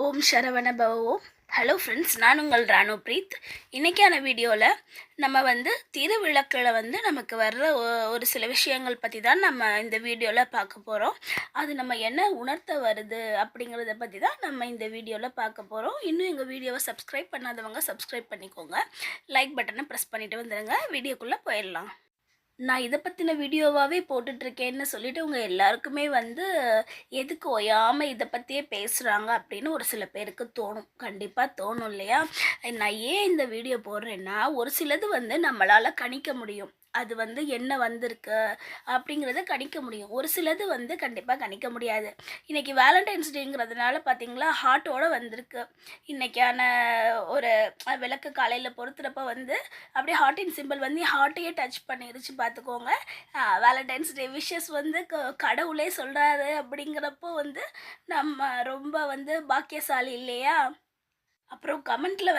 ஓம் சரவண பவ ஓம். Hello friends, நான் உங்கள் ராணு பிரீத். இன்றைக்கான வீடியோவில் நம்ம திருவிளக்கில் நமக்கு வர்ற ஒரு சில விஷயங்கள் பற்றி தான் நம்ம இந்த வீடியோவில் பார்க்க போகிறோம். அது நம்ம என்ன உணர்த்த வருது அப்படிங்கிறத பற்றி தான் நம்ம இந்த வீடியோவில் பார்க்க போகிறோம். இன்னும் எங்கள் வீடியோவை சப்ஸ்கிரைப் பண்ணாதவங்க சப்ஸ்கிரைப் பண்ணிக்கோங்க. லைக் பட்டனை ப்ரெஸ் பண்ணிவிட்டு வந்துடுங்க. வீடியோக்குள்ளே போயிடலாம். நான் இதை பற்றின வீடியோவாகவே போட்டுட்ருக்கேன்னு சொல்லிவிட்டு உங்கள் எல்லாருக்குமே எதுக்கு ஓயாமல் இதை பற்றியே பேசுகிறாங்க அப்படின்னு ஒரு சில பேருக்கு தோணும். கண்டிப்பாக தோணும் இல்லையா? நான் ஏன் இந்த வீடியோ போடுறேன்னா, ஒரு சிலது நம்மளால் கணிக்க முடியும். அது என்ன வந்திருக்கு அப்படிங்கிறத கணிக்க முடியும். ஒரு சிலது கண்டிப்பாக கணிக்க முடியாது. இன்றைக்கி வேலண்டைன்ஸ் டேங்கிறதுனால பார்த்திங்களா, ஹார்ட்டோடு வந்திருக்கு. இன்றைக்கான ஒரு விளக்கு காலையில் பொறுத்துறப்ப அப்படியே ஹார்ட்டின் சிம்பிள் ஹார்ட்டையே டச் பண்ணிருச்சு பார்த்துக்கோங்க. வேலண்டைன்ஸ் டே விஷஸ் கடவுளே சொல்கிறாரு அப்படிங்கிறப்போ நம்ம ரொம்ப பாக்கியசாலி இல்லையா? அப்புறம் கமெண்ட்டில்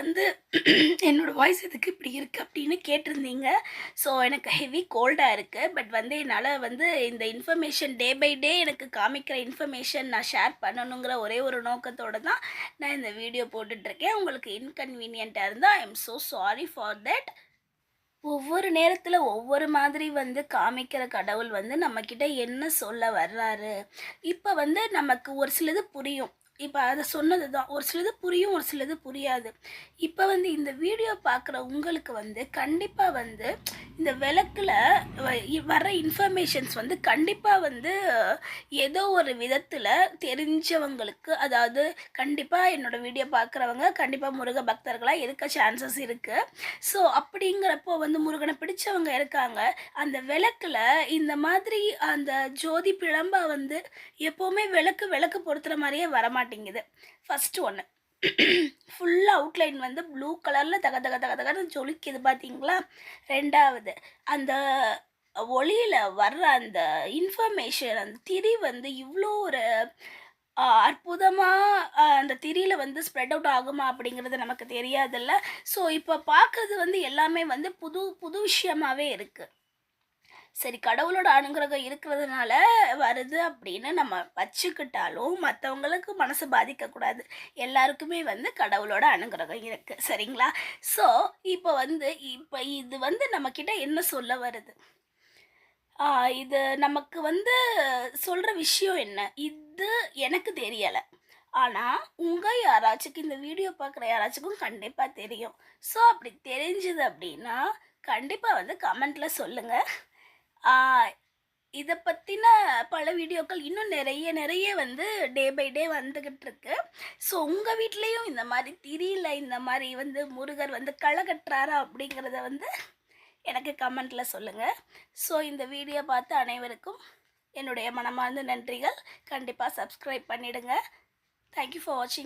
என்னோடய வாய்ஸ் எதுக்கு இப்படி இருக்குது அப்படின்னு கேட்டிருந்தீங்க. ஸோ எனக்கு ஹெவி கோல்டாக இருக்குது. பட் என்னால் இந்த இன்ஃபர்மேஷன் டே பை டே எனக்கு காமிக்கிற இன்ஃபர்மேஷன் நான் ஷேர் பண்ணணுங்கிற ஒரே ஒரு நோக்கத்தோடு தான் நான் இந்த வீடியோ போட்டுட்ருக்கேன். உங்களுக்கு இன்கன்வீனியண்ட்டாக இருந்தால் I am so sorry for that. ஒவ்வொரு நேரத்தில் ஒவ்வொரு மாதிரி காமிக்கிற கடவுள் நம்மக்கிட்ட என்ன சொல்ல வர்றாரு. இப்போ நமக்கு ஒரு சிலது புரியும். இப்போ அதை சொன்னது தான். ஒரு சிலது புரியும், ஒரு சிலது புரியாது. இப்போ இந்த வீடியோ பார்க்குற உங்களுக்கு கண்டிப்பாக இந்த விளக்கில் வர்ற இன்ஃபர்மேஷன்ஸ் கண்டிப்பாக ஏதோ ஒரு விதத்தில் தெரிஞ்சவங்களுக்கு, அதாவது கண்டிப்பாக என்னோடய வீடியோ பார்க்குறவங்க கண்டிப்பாக முருக பக்தர்களாக இருக்க சான்சஸ் இருக்குது. ஸோ அப்படிங்கிறப்போ முருகனை பிடிச்சவங்க இருக்காங்க. அந்த விளக்கில் இந்த மாதிரி அந்த ஜோதி பிழம்பா எப்போவுமே விளக்கு பொறுத்துற மாதிரியே வரமாட்டேங்குது. ஃபஸ்ட்டு ஒன்று, ஃபுல் அவுட்லைன் ப்ளூ கலரில் தக தக தக தகன்னு ஜொலிக்குது பார்த்தீங்களா? ரெண்டாவது, அந்த ஒளியில் வர்ற அந்த இன்ஃபர்மேஷன், அந்த திரி இவ்வளோ ஒரு அற்புதமாக அந்த திரியில் ஸ்ப்ரெட் அவுட் ஆகுமா அப்படிங்கிறது நமக்கு தெரியாதுல்ல. ஸோ இப்போ பார்க்குறது எல்லாமே புது புது விஷயமாகவே இருக்குது. சரி, கடவுளோட அனுகிரகம் இருக்கிறதுனால வருது அப்படின்னு நம்ம வச்சுக்கிட்டாலும் மற்றவங்களுக்கு மனசு பாதிக்கக்கூடாது. எல்லாருக்குமே கடவுளோட அனுகிரகம் இருக்குது, சரிங்களா? ஸோ இப்போ இப்போ இது நம்மக்கிட்ட என்ன சொல்ல வருது? இது நமக்கு சொல்கிற விஷயம் என்ன? இது எனக்கு தெரியலை. ஆனால் உங்கள் யாராச்சுக்கு, இந்த வீடியோ பார்க்குற யாராச்சுக்கும் கண்டிப்பாக தெரியும். ஸோ அப்படி தெரிஞ்சுது அப்படின்னா கண்டிப்பாக கமெண்ட்டில் சொல்லுங்கள். இதை பற்றின பல வீடியோக்கள் இன்னும் நிறைய டே பை டே வந்துக்கிட்டு இருக்கு. ஸோ உங்கள் வீட்லேயும் இந்த மாதிரி திரியில் இந்த மாதிரி முருகர் களை கட்டுறாரா அப்படிங்கிறத எனக்கு கமெண்ட்டில் சொல்லுங்கள். ஸோ இந்த வீடியோ பார்த்து அனைவருக்கும் என்னுடைய மனமார்ந்த நன்றிகள். கண்டிப்பாக சப்ஸ்கிரைப் பண்ணிவிடுங்க. தேங்க்யூ ஃபார் வாட்சிங்.